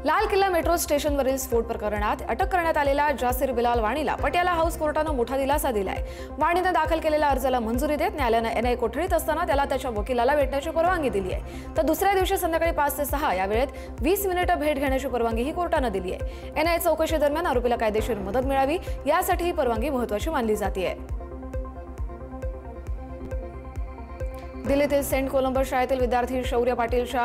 लाल किल्ला मेट्रो स्टेशनवरील स्फोट प्रकरणात अटक करण्यात आलेल्या जासिर बिलाल वाणीला पटियाला हाऊस कोर्टानं मोठा दिलासा दिलाय। वाणीने दाखल केलेल्या अर्जाला मंजुरी देत न्यायालयानं एनआय कोठडीत असताना त्याला त्याच्या वकिलाला भेटण्याची परवानगी दिली आहे। तर दुसऱ्या दिवशी संध्याकाळी 5 ते 6 या वेळेत 20 मिनिटं भेट घेण्याची परवानगीही कोर्टानं दिली आहे। एनआय चौकशी दरम्यान आरोपीला कायदेशीर मदत मिळावी यासाठी ही परवानगी महत्त्वाची मानली जाते। दिल्लीतील सेंट कोलंबस शाळेतील विद्यार्थी शौर्य पाटीलच्या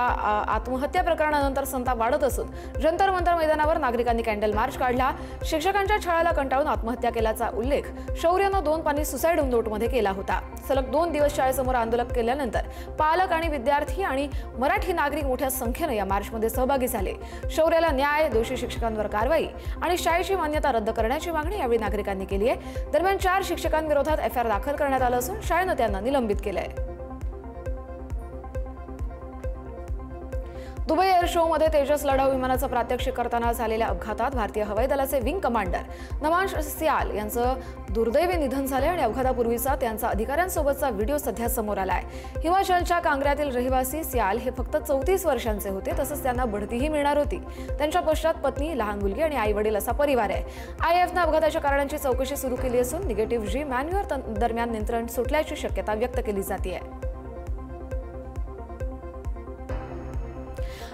आत्महत्या प्रकरणानंतर संताप वाढत असून जंतर मंतर मैदानावर नागरिकांनी कॅन्डल मार्च काढला। शिक्षकांच्या छळाला कंटाळून आत्महत्या केल्याचा उल्लेख शौर्यनं 2 पानी सुसाईड नोटमध्ये केला होता। सलग 2 दिवस शाळेसमोर आंदोलन केल्यानंतर पालक आणि विद्यार्थी आणि मराठी नागरिक मोठ्या संख्येने या मार्चमध्ये सहभागी झाले। शौर्याला न्याय, दोषी शिक्षकांवर कारवाई आणि शाळेची मान्यता रद्द करण्याची मागणी यावेळी नागरिकांनी केली आहे। दरम्यान 4 शिक्षकांविरोधात एफआयआर दाखल करण्यात आलं असून शाळेनं त्यांना निलंबित केलंय। दुबई एअर शो मध्ये तेजस लढाऊ विमानाचं प्रात्यक्षिक करताना झालेल्या अपघातात भारतीय हवाई दलाचे विंग कमांडर नमांश सियाल यांचं दुर्दैवी निधन झाले आणि अपघातापूर्वीचा त्यांचा अधिकाऱ्यांसोबतचा व्हिडिओ सध्या समोर आलाय। हिमाचलच्या कांग्र्यातील रहिवासी सियाल हे फक्त 34 वर्षांचे होते। तसंच त्यांना बढतीही मिळणार होती। त्यांच्या पश्चात पत्नी, लहान मुलगी आणि आई वडील असा परिवार आहे। आयएफनं अपघाताच्या कारणांची चौकशी सुरू केली असून निगेटिव्ह जी मॅन्युअर दरम्यान नियंत्रण सुटल्याची शक्यता व्यक्त केली जाते।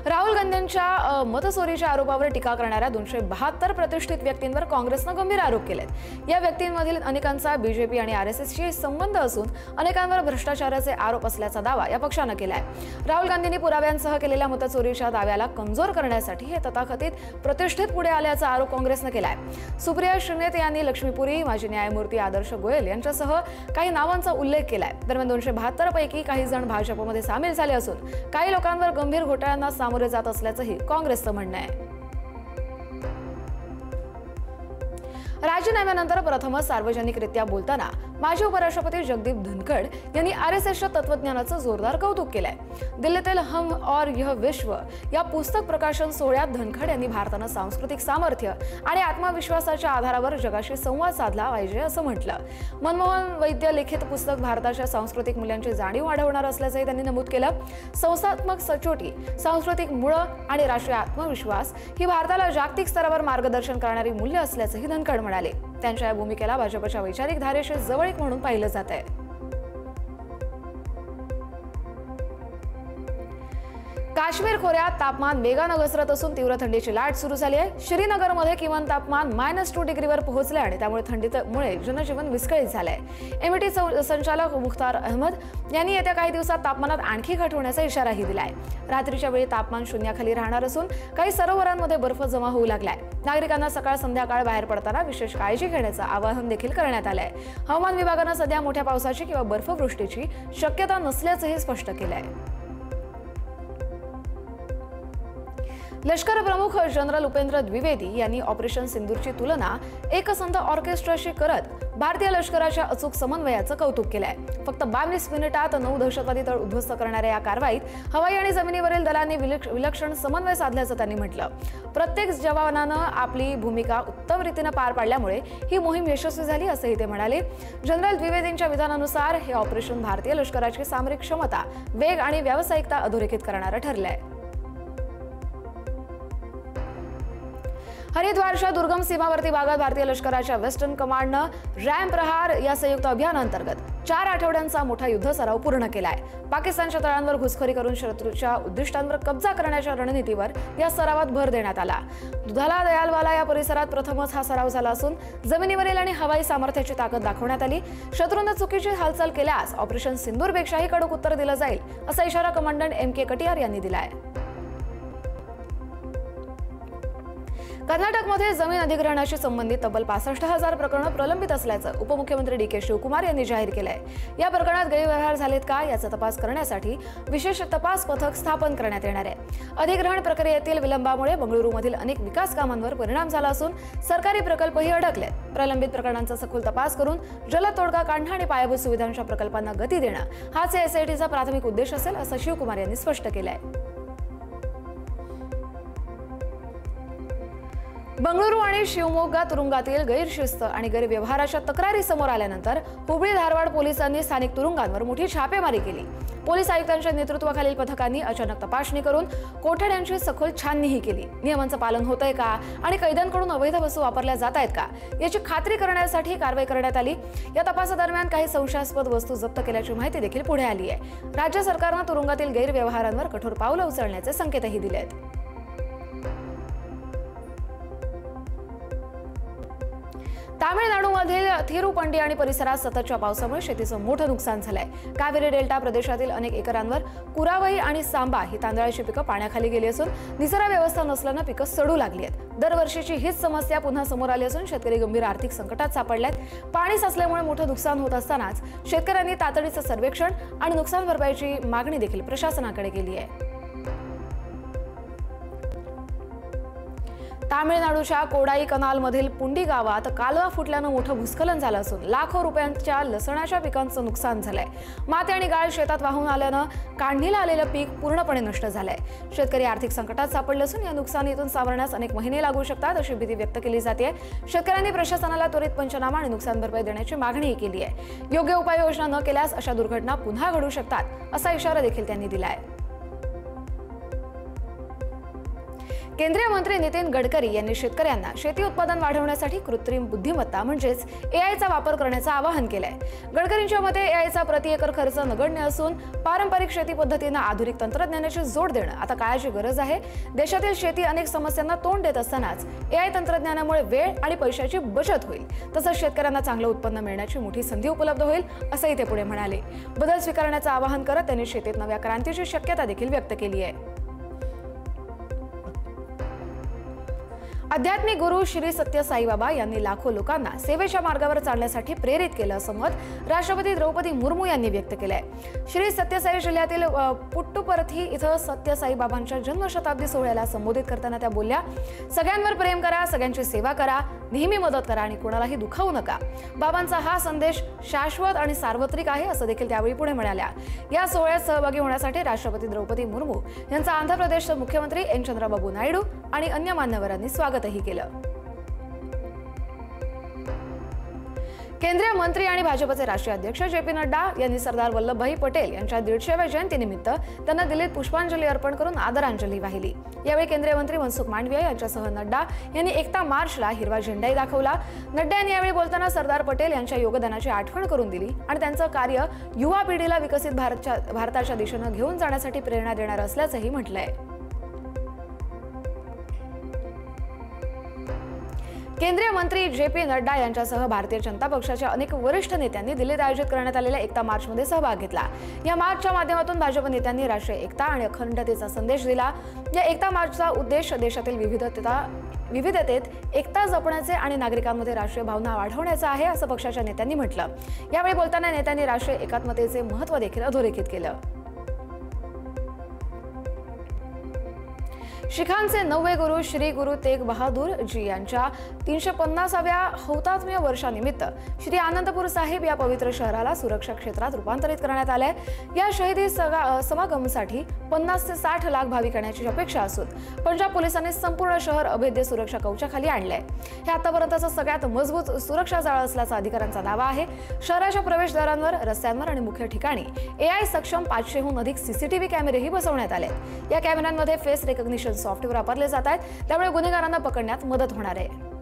राहुल गांधींच्या मतचोरीच्या आरोपावर टीका करणाऱ्या 272 प्रतिष्ठित व्यक्तींवर काँग्रेसनं गंभीर आरोप केलेत। या व्यक्तींमधील अनेकांचा बीजेपी आणि आरएसएसशी संबंध असून अनेकांवर भ्रष्टाचाराचे आरोप असल्याचा दावा या पक्षानं केलाय। राहुल गांधींनी पुराव्यांसह केलेल्या मतचोरीच्या दाव्याला कमजोर करण्यासाठी हे तथाकथित प्रतिष्ठित पुढे आल्याचा आरोप काँग्रेसनं केलाय। सुप्रिया श्रीनेत यांनी लक्ष्मीपुरी, माजी न्यायमूर्ती आदर्श गोयल यांच्यासह काही नावांचा उल्लेख केलाय। दरम्यान 272 पैकी काही जण भाजपमध्ये सामील झाले असून काही लोकांवर गंभीर घोटाळ्यांना सामोरे जात असल्याचंही काँग्रेसचं म्हणणं आहे। राजीनाम्यानंतर प्रथमच सार्वजनिकरित्या बोलताना माजी उपराष्ट्रपती जगदीप धनखड यांनी आरएसएसच्या तत्वज्ञानाचं जोरदार कौतुक केलंय। दिल्लीतील हम और यह विश्व या पुस्तक प्रकाशन सोहळ्यात धनखड यांनी भारतानं सांस्कृतिक सामर्थ्य आणि आत्मविश्वासाच्या आधारावर जगाशी संवाद साधला पाहिजे असं म्हटलं। मनमोहन वैद्य लिखित पुस्तक भारताच्या सांस्कृतिक मूल्यांची जाणीव वाढवणार असल्याचंही त्यांनी नमूद केलं। संस्थात्मक सचोटी, सांस्कृतिक मुळं आणि राष्ट्रीय आत्मविश्वास ही भारताला जागतिक स्तरावर मार्गदर्शन करणारी मूल्य असल्याचंही धनखड म्हणाले। त्यांच्या या भूमिकेला भाजपच्या वैचारिक धारेशी जवळीक म्हणून पाहिलं जात आहे। काश्मीर खोऱ्यात तापमान वेगानं घसरत असून तीव्र थंडीची लाट सुरू झाली आहे। श्रीनगरमध्ये किमान तापमान -2 डिग्रीवर पोहोचले आणि त्यामुळे थंडीमुळे जनजीवन विस्कळीत झालंय। एमईटी संचालक मुख्तार अहमद यांनी येत्या काही दिवसात तापमानात आणखी घट होण्याचा इशाराही दिलाय। रात्रीच्या वेळी तापमान शून्याखाली राहणार असून काही सरोवरांमध्ये बर्फ जमा होऊ लागलाय। नागरिकांना सकाळ संध्याकाळ बाहेर पडताना विशेष काळजी घेण्याचं आवाहन देखील करण्यात आलंय। हवामान विभागानं सध्या मोठ्या पावसाची किंवा बर्फवृष्टीची शक्यता नसल्याचंही स्पष्ट केलंय। लष्कर प्रमुख जनरल उपेंद्र द्विवेदी यांनी ऑपरेशन सिंदूरची तुलना एकसंध ऑर्केस्ट्राशी करत भारतीय लष्कराच्या अचूक समन्वयाचं कौतुक केलंय। फक्त 22 मिनिटात 9 दहशतवादी तळ उद्ध्वस्त करणाऱ्या या कारवाईत हवाई आणि जमिनीवरील दलांनी विलक्षण समन्वय साधल्याचं त्यांनी म्हटलं। प्रत्येक जवानानं आपली भूमिका उत्तम रीतीनं पार पाडल्यामुळे ही मोहीम यशस्वी झाली असंही ते म्हणाले। जनरल द्विवेदींच्या विधानानुसार हे ऑपरेशन भारतीय लष्कराची सामरिक क्षमता, वेग आणि व्यावसायिकता अधोरेखित करणारं ठरलंय। हरिद्वारच्या दुर्गम सीमावर्ती भागात भारतीय लष्कराच्या वेस्टर्न कमांडनं रॅम प्रहार या संयुक्त अभियानांतर्गत 4 आठवड्यांचा मोठा युद्ध सराव पूर्ण केलाय। पाकिस्तानच्या तळांवर घुसखोरी करून शत्रूच्या उद्दिष्टांवर कब्जा करण्याच्या रणनीतीवर या सरावात भर देण्यात आला। दुधाला दयालवाला या परिसरात प्रथमच हा सराव झाला असून जमिनीवरील आणि हवाई सामर्थ्याची ताकद दाखवण्यात आली। शत्रूंना चुकीची हालचाल केल्यास ऑपरेशन सिंदूरपेक्षाही कडक उत्तर दिलं जाईल असा इशारा कमांडंट MK कटियार यांनी दिलाय। कर्नाटकमध्ये जमीन अधिग्रहणाशी संबंधित तब्बल 65,000 प्रकरणं प्रलंबित असल्याचं उपमुख्यमंत्री DK शिवकुमार यांनी जाहीर केलंय। या प्रकरणात गैरव्यवहार झालेत का याचा तपास करण्यासाठी विशेष तपास पथक स्थापन करण्यात येणार आहे। अधिग्रहण प्रक्रियेतील विलंबामुळे बंगळुरूमधील अनेक विकास कामांवर परिणाम झाला असून सरकारी प्रकल्पही अडकलेत। प्रलंबित प्रकरणांचा सखोल तपास करून जलद तोडगा काढणं आणि पायाभूत सुविधांच्या प्रकल्पांना गती देणं हाच या SITचा प्राथमिक उद्देश असेल असं शिवकुमार यांनी स्पष्ट केलंय। बंगळुरू आणि शिवमोगा तुरुंगातील गैरशिस्त आणि गैरव्यवहाराच्या तक्रारी समोर आल्यानंतर हुबळी धारवाड पोलिसांनी स्थानिक तुरुंगांवर मोठी छापेमारी केली। पोलीस आयुक्तांच्या नेतृत्वाखालील पथकांनी अचानक तपासणी करून कोठड्यांची सखोल छाननीही केली। नियमांचं पालन होतंय का आणि कैद्यांकडून अवैध वस्तू वापरल्या जात आहेत का याची खात्री करण्यासाठी कारवाई करण्यात आली। या तपासादरम्यान काही संशयास्पद वस्तू जप्त केल्याची माहिती देखील पुढे आली आहे। राज्य सरकारनं तुरुंगातील गैरव्यवहारांवर कठोर पावलं उचलण्याचे संकेतही दिले आहेत। तामिळनाडूमधील थिरुपंडी आणि परिसरात सततच्या पावसामुळे शेतीचं मोठं नुकसान झालंय। कावेरी डेल्टा प्रदेशातील अनेक एकरांवर कुरावई आणि सांबा ही तांदळाची पिकं पाण्याखाली गेली असून निचरा व्यवस्था नसल्यानं पिकं सडू लागली आहेत। दरवर्षीची हीच समस्या पुन्हा समोर आली असून शेतकरी गंभीर आर्थिक संकटात सापडलेत। पाणी साचल्यामुळे मोठं नुकसान होत असतानाच शेतकऱ्यांनी तातडीचं सर्वेक्षण आणि नुकसान भरपाईची मागणी देखील प्रशासनाकडे केली आहे। तामिळनाडूच्या कोडाई कनालमधील पुंडी गावात कालवा फुटल्यानं मोठं भूस्खलन झालं असून लाखो रुपयांच्या लसणाच्या पिकांचं नुकसान झालंय। माती आणि गाळ शेतात वाहून आल्यानं काढणीला आलेलं पीक पूर्णपणे नष्ट झालंय। शेतकरी आर्थिक संकटात सापडले असून या नुकसानीतून सावरण्यास अनेक महिने लागू शकतात अशी भीती व्यक्त केली जाते। शेतकऱ्यांनी प्रशासनाला त्वरित पंचनामा आणि नुकसान भरपाई देण्याची मागणीही केली आहे। योग्य उपाययोजना न केल्यास अशा दुर्घटना पुन्हा घडू शकतात असा इशारा देखील त्यांनी दिला आहे। केंद्रीय मंत्री नितीन गडकरी यांनी शेतकऱ्यांना शेती उत्पादन वाढवण्यासाठी कृत्रिम बुद्धिमत्ता म्हणजेच एआयचा वापर करण्याचं आवाहन केलंय। गडकरींच्या मते एआयचा प्रति एकर खर्च नगण्य असून पारंपरिक शेती पद्धतींना आधुनिक तंत्रज्ञानाची जोड देणं आता काळाची गरज आहे। देशातील शेती अनेक समस्यांना तोंड देत असतानाच एआय तंत्रज्ञानामुळे वेळ आणि पैशाची बचत होईल, तसंच शेतकऱ्यांना चांगलं उत्पन्न मिळण्याची मोठी संधी उपलब्ध होईल असंही ते पुढे म्हणाले। बदल स्वीकारण्याचं आवाहन करत त्यांनी शेतीत नव्या क्रांतीची शक्यता देखील व्यक्त केली आहे। आध्यात्मिक गुरु श्री सत्य साईबाबा यांनी लाखो लोकांना सेवेच्या मार्गावर चालण्यासाठी प्रेरित केलं असं मत राष्ट्रपती द्रौपदी मुर्मू यांनी व्यक्त केलंय। श्री सत्य साई जिल्ह्यातील पुट्टुपर्थी इथं सत्य साईबाबांच्या जन्मशताब्दी सोहळ्याला संबोधित करताना त्या बोलल्या, सगळ्यांवर प्रेम करा, सगळ्यांची सेवा करा, नेहमी मदत करा आणि कोणालाही दुखावू नका। बाबांचा हा संदेश शाश्वत आणि सार्वत्रिक आहे असं देखील त्यावेळी पुढे म्हणाल्या। या सोहळ्यात सहभागी होण्यासाठी राष्ट्रपती द्रौपदी मुर्मू यांचा आंध्र प्रदेशचे मुख्यमंत्री एन चंद्रबाबू नायडू आणि अन्य मान्यवरांनी स्वागतही केलं। केंद्रीय मंत्री आणि भाजपचे राष्ट्रीय अध्यक्ष जे.पी. नड्डा यांनी सरदार वल्लभभाई पटेल यांच्या 150व्या जयंतीनिमित्त त्यांना दिल्लीत पुष्पांजली अर्पण करून आदरांजली वाहिली। यावेळी केंद्रीय मंत्री मनसुख मांडविया यांच्यासह नड्डा यांनी एकता मार्चला हिरवा झेंडाही दाखवला। नड्डा यांनी यावेळी बोलताना सरदार पटेल यांच्या योगदानाची आठवण करून दिली आणि त्यांचं कार्य युवा पिढीला विकसित भारताच्या दिशेने घेऊन जाण्यासाठी प्रेरणा देणारं असल्याचंही म्हटलंय। केंद्रीय मंत्री जे.पी. नड्डा यांच्यासह भारतीय जनता पक्षाच्या अनेक वरिष्ठ नेत्यांनी दिल्लीत आयोजित करण्यात आलेल्या एकता मार्चमध्ये सहभाग घेतला। या मार्चच्या माध्यमातून भाजप नेत्यांनी राष्ट्रीय एकता आणि अखंडतेचा संदेश दिला। या एकता मार्चचा उद्देश देशातील विविधतेत एकता जपण्याचे आणि नागरिकांमध्ये राष्ट्रीय भावना वाढवण्याचा आहे असं पक्षाच्या नेत्यांनी म्हटलं। यावेळी बोलताना नेत्यांनी राष्ट्रीय एकात्मतेचे महत्त्व देखील अधोरेखित केलं। शिखांचे 9वे गुरु श्री गुरु तेग बहादूर जी यांच्या 350व्या हौतात्म्य वर्षानिमित्त श्री आनंदपूर साहिब या पवित्र शहराला सुरक्षा क्षेत्रात रूपांतरित करण्यात आले। या शहीदी समागमासाठी 50 ते 60 लाख भाविक येण्याची अपेक्षा असून पंजाब पोलिसांनी संपूर्ण शहर अभेद्य सुरक्षा कवचाखाली आणलंय। हे आतापर्यंतचं सगळ्यात मजबूत सुरक्षा जाळ असल्याचा अधिकाऱ्यांचा दावा आहे। शहराच्या प्रवेशद्वारांवर, रस्त्यांवर आणि मुख्य ठिकाणी एआय सक्षम 500हून अधिक सीसीटीव्ही कॅमेरेही बसवण्यात आले। या कॅमेऱ्यांमध्ये फेस रेकग्निशन सॉफ्टवेअर वापरले जात आहेत, त्यामुळे गुन्हेगारांना पकडण्यात मदत होणार आहे।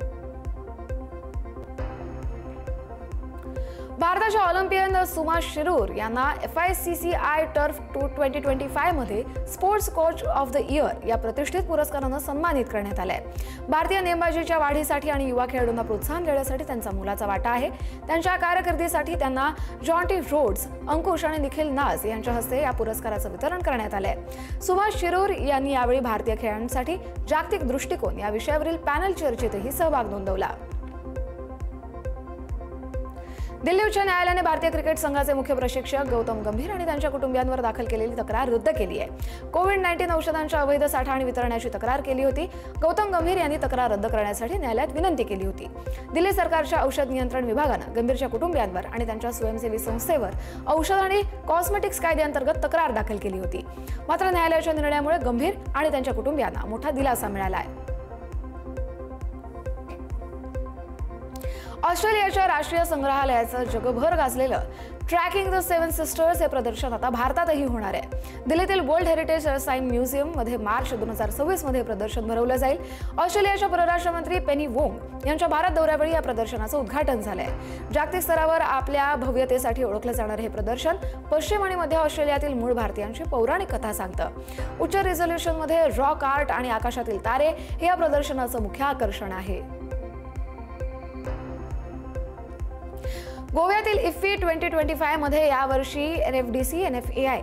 भारताच्या ऑलिम्पियन सुमा शिरूर यांना FICCI टर्फ 2025 मध्ये sports coach of the year या प्रतिष्ठित पुरस्कारानं सन्मानित करण्यात आलंय। भारतीय नेमबाजीच्या वाढीसाठी आणि युवा खेळाडूंना प्रोत्साहन देण्यासाठी त्यांचा मोलाचा वाटा आहे। त्यांच्या कारकिर्दीसाठी त्यांना जॉन्टी रोड्स, अंकुश आणि निखिल नाज यांच्या हस्ते या पुरस्काराचं वितरण करण्यात आलंय। सुभाष शिरूर यांनी यावेळी भारतीय खेळांसाठी जागतिक दृष्टिकोन या विषयावरील पॅनल चर्चेतही सहभाग नोंदवला। दिल्ली उच्च न्यायालयाने भारतीय क्रिकेट संघाचे मुख्य प्रशिक्षक गौतम गंभीर आणि त्यांच्या कुटुंबियांवर दाखल केलेली तक्रार रद्द केली आहे। कोविड-19 औषधांच्या अवैध साठा आणि वितरणाची तक्रार केली होती। गौतम गंभीर यांनी तक्रार रद्द करण्यासाठी न्यायालयात विनंती केली होती। दिल्ली सरकारच्या औषध नियंत्रण विभागानं गंभीरच्या कुटुंबियांवर आणि त्यांच्या स्वयंसेवी संस्थेवर औषध आणि कॉस्मेटिक्स कायद्याअंतर्गत तक्रार दाखल केली होती। मात्र न्यायालयाच्या निर्णयामुळे गंभीर आणि त्यांच्या कुटुंबियांना मोठा दिलासा मिळाला आहे। ऑस्ट्रेलियाच्या राष्ट्रीय संग्रहालयाचं जगभर गाजलेलं ट्रॅकिंग द सेवन सिस्टर्स हे प्रदर्शन आता भारतातही होणार आहे। दिल्लीतील वर्ल्ड हेरिटेज साइन म्युझियम मध्ये मार्च 2026 मध्ये प्रदर्शन भरवलं जाईल। ऑस्ट्रेलियाच्या परराष्ट्र मंत्री पेनी वोंग यांच्या भारत दौऱ्यावेळी या प्रदर्शनाचं उद्घाटन झालंय। जागतिक स्तरावर आपल्या भव्यतेसाठी ओळखलं जाणारे हे प्रदर्शन पश्चिम आणि मध्य ऑस्ट्रेलियातील मूळ भारतीयांची पौराणिक कथा सांगतं। उच्च रिझोल्यूशन मध्ये रॉक आर्ट आणि आकाशातील तारे हे या प्रदर्शनाचं मुख्य आकर्षण आहे। गोव्यातील इफ्फी 2025 मध्ये यावर्षी NFDC NFAI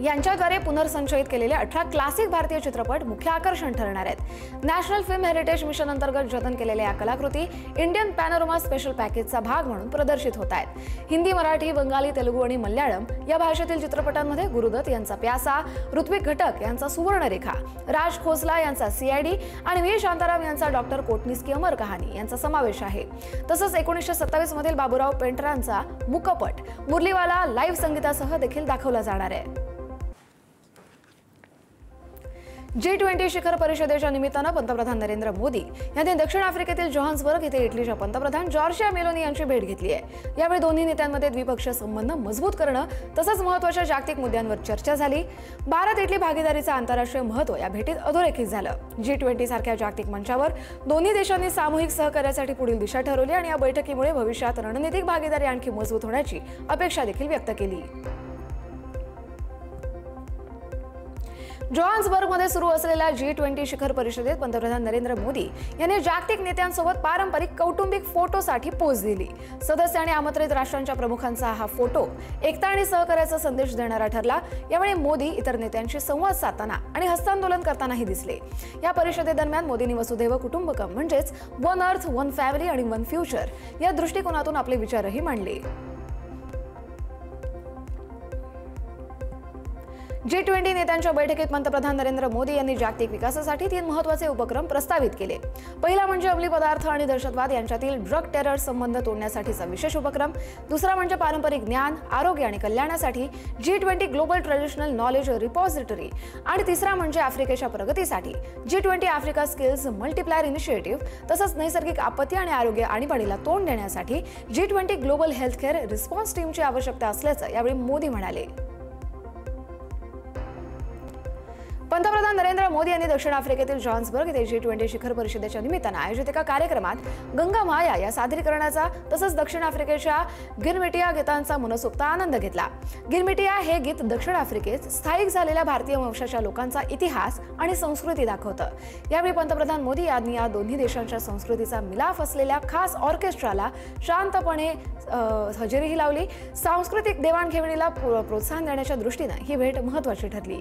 यांच्याद्वारे पुनर्संचयित केलेले 18 क्लासिक भारतीय चित्रपट मुख्य आकर्षण ठरणार आहेत। नॅशनल फिल्म हेरिटेज मिशन अंतर्गत जतन केलेल्या या कलाकृती इंडियन पॅनोरमा स्पेशल पॅकेजचा भाग म्हणून प्रदर्शित होत आहेत। हिंदी, मराठी, बंगाली, तेलुगू आणि मल्याळम या भाषेतील चित्रपटांमध्ये गुरुदत्त यांचा प्यासा, ऋत्विक घटक यांचा सुवर्णरेखा, राज खोसला यांचा CID आणि व्ही शांताराम यांचा डॉक्टर कोटनीस की अमर कहाणी यांचा समावेश आहे। तसंच 1927 मधील बाबूराव पेंटरांचा मुकपट मुरलीवाला लाईव्ह संगीतासह देखील दाखवला जाणार आहे। G20 शिखर परिषदेच्या निमित्तानं पंतप्रधान नरेंद्र मोदी यांनी दक्षिण आफ्रिकेतील जोहान्सबर्ग येथे इटलीच्या पंतप्रधान जॉर्जिया मेलोनी यांची भेट घेतली आहे। यावेळी दोन्ही नेत्यांमध्ये द्विपक्षीय संबंध मजबूत करणं तसंच महत्त्वाच्या जागतिक मुद्द्यांवर चर्चा झाली। भारत-इटली भागीदारीचं आंतरराष्ट्रीय महत्त्व या भेटीत अधोरेखित झालं। G20 सारख्या जागतिक मंचावर दोन्ही देशांनी सामूहिक सहकार्यासाठी पुढील दिशा ठरवली आणि या बैठकीमुळे भविष्यात रणनीतिक भागीदारी आणखी मजबूत होण्याची अपेक्षा देखील व्यक्त केली। जोहान्सबर्गमध्ये सुरू असलेल्या G20 शिखर परिषदेत पंतप्रधान नरेंद्र मोदी यांनी जागतिक नेत्यांसोबत पारंपरिक कौटुंबिक फोटोसाठी पोज दिली। सदस्य आणि आमंत्रित राष्ट्रांच्या प्रमुखांचा हा फोटो एकता आणि सहकार्याचा संदेश देणारा ठरला। यावेळी मोदी इतर नेत्यांशी संवाद साधताना आणि हस्तांदोलन करतानाही दिसले। या परिषदेदरम्यान मोदींनी वसुधैव कुटुंबकम म्हणजेच वन अर्थ, वन फॅमिली आणि वन फ्युचर या दृष्टिकोनातून आपले विचारही मांडले। G20 नेत्यांच्या बैठकीत पंतप्रधान नरेंद्र मोदी यांनी जागतिक विकासासाठी 3 महत्त्वाचे उपक्रम प्रस्तावित केले। पहिला म्हणजे अंमली पदार्थ आणि दहशतवाद यांच्यातील ड्रग टेरर संबंध तोडण्यासाठीचा विशेष उपक्रम, दुसरा म्हणजे पारंपरिक ज्ञान, आरोग्य आणि कल्याणासाठी G20 global traditional knowledge repository आणि तिसरा म्हणजे आफ्रिकेच्या प्रगतीसाठी G20 Africa skills multiplier initiative तसंच नैसर्गिक आपत्ती आणि आरोग्य आणीबाणीला तोंड देण्यासाठी G20 global health care response टीमची आवश्यकता असल्याचं यावेळी मोदी म्हणाले। पंतप्रधान नरेंद्र मोदी यांनी दक्षिण आफ्रिकेतील जोहान्सबर्ग येथे G20 शिखर परिषदेच्या निमित्तानं आयोजित एका कार्यक्रमात गंगा माया या सादरीकरणाचा तसंच दक्षिण आफ्रिकेच्या गिरमिटिया गीतांचा मनसोक्त आनंद घेतला। गिरमिटिया हे गीत दक्षिण आफ्रिकेत स्थायिक झालेल्या भारतीय वंशाच्या लोकांचा इतिहास आणि संस्कृती दाखवतं। यावेळी पंतप्रधान मोदी यांनी या दोन्ही देशांच्या संस्कृतीचा मिलाफ असलेल्या खास ऑर्केस्ट्राला शांतपणे हजेरीही लावली। सांस्कृतिक देवाणघेवाणीला प्रोत्साहन देण्याच्या दृष्टीनं ही भेट महत्त्वाची ठरली।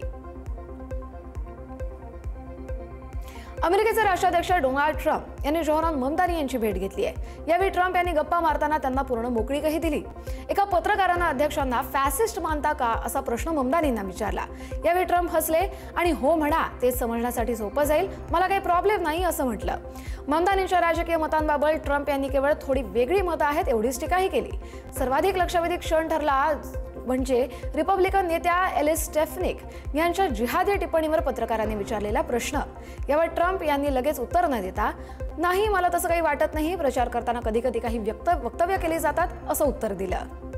अमेरिकेचे राष्ट्राध्यक्ष डोनाल्ड ट्रम्प यांनी जोहरान ममदानी यांची भेट घेतली आहे। यावेळी ट्रम्प यांनी गप्पा मारताना त्यांना पूर्ण मोकळीकही दिली। एका पत्रकारानं अध्यक्षांना फॅसिस्ट मानता का असा प्रश्न ममदानींना विचारला। यावेळी ट्रम्प हसले आणि हो म्हणा, ते समजण्यासाठी सोपं जाईल, मला काही प्रॉब्लेम नाही असं म्हटलं। ममदानींच्या राजकीय मतांबाबत ट्रम्प यांनी केवळ थोडी वेगळी मतं आहेत एवढीच टीकाही केली। सर्वाधिक लक्षवेधी क्षण ठरला म्हणजे रिपब्लिकन नेत्या एलिस स्टेफनिक यांच्या जिहादी टिप्पणीवर पत्रकारांनी विचारलेला प्रश्न। यावर ट्रम्प यांनी लगेच उत्तर न देता नाही, मला तसं काही वाटत नाही, प्रचार करताना कधी कधी काही वक्तव्य केली जातात असं उत्तर दिलं।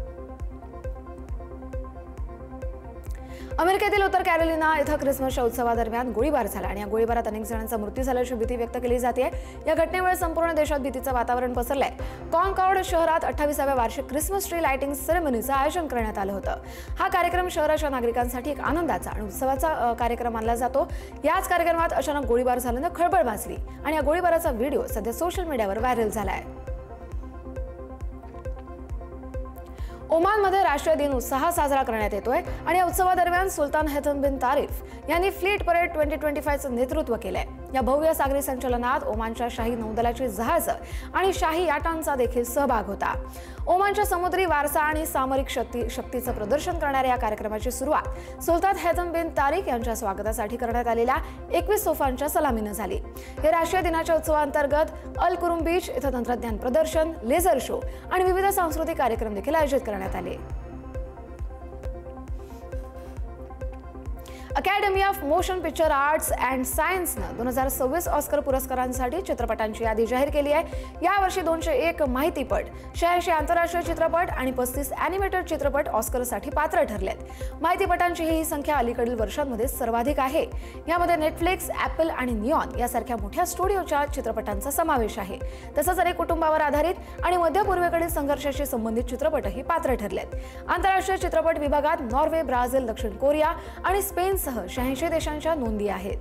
अमेरिकेतील उत्तर कॅरोलिना इथं ख्रिसमसच्या उत्सवादरम्यान गोळीबार झाला आणि या गोळीबारात अनेक जणांचा मृत्यू झाल्याची भीती व्यक्त केली जाते। या घटनेमुळे संपूर्ण देशात भीतीचं वातावरण पसरलंय। कॉनकॉर्ड शहरात 28व्या वार्षिक ख्रिसमस ट्री लाइटिंग सेरेमनीचं आयोजन करण्यात आलं होतं। हा कार्यक्रम शहराच्या नागरिकांसाठी एक आनंदाचा आणि उत्सवाचा कार्यक्रम मानला जातो। याच कार्यक्रमात अचानक गोळीबार झाल्यानं खळबळ माजली आणि या गोळीबाराचा व्हिडिओ सध्या सोशल मीडियावर व्हायरल झालाय। ओमानमध्ये राष्ट्रीय दिन उत्साहात साजरा करण्यात येतोय आणि या उत्सवादरम्यान सुलतान हैथम बिन तारिफ यांनी फ्लीट परेड 2025चं नेतृत्व केलंय। या भव्य सागरी संचलनात ओमानच्या शाही नौदलाची जहाजं आणि शाही याटांचा देखील सहभाग होता। ओमानच्या समुद्री वारसा आणि सामरिक शक्तीचं प्रदर्शन करणाऱ्या या कार्यक्रमाची सुरुवात सुलतान हैथम बिन तारिक यांच्या स्वागतासाठी करण्यात आलेल्या 21 तोफांच्या सलामीनं झाली। हे राष्ट्रीय दिनाच्या उत्सवांतर्गत अल कुरुम बीच इथं तंत्रज्ञान प्रदर्शन, लेझर शो आणि विविध सांस्कृतिक कार्यक्रम देखील आयोजित करण्यात आले। Academy of motion picture arts and सायन्सनं 2026 ऑस्कर पुरस्कारांसाठी चित्रपटांची यादी जाहीर केली आहे. यावर्षी 201 माहितीपट, 86 आंतरराष्ट्रीय चित्रपट आणि 35 अॅनिमेटेड चित्रपट ऑस्करसाठी पात्र ठरलेत. माहितीपटांची ही संख्या अलीकडील वर्षांमध्ये सर्वाधिक आहे. यामध्ये नेटफ्लिक्स, ॲपल आणि निऑन यासारख्या मोठ्या स्टुडिओच्या चित्रपटांचा समावेश आहे. तसंच अनेक कुटुंबावर आधारित आणि मध्य पूर्वेकडील संघर्षाशी संबंधित चित्रपटही पात्र ठरलेत. आंतरराष्ट्रीय चित्रपट विभागात नॉर्वे, ब्राझील, दक्षिण कोरिया आणि स्पेनसह 86 देशांच्या नोंदी आहेत.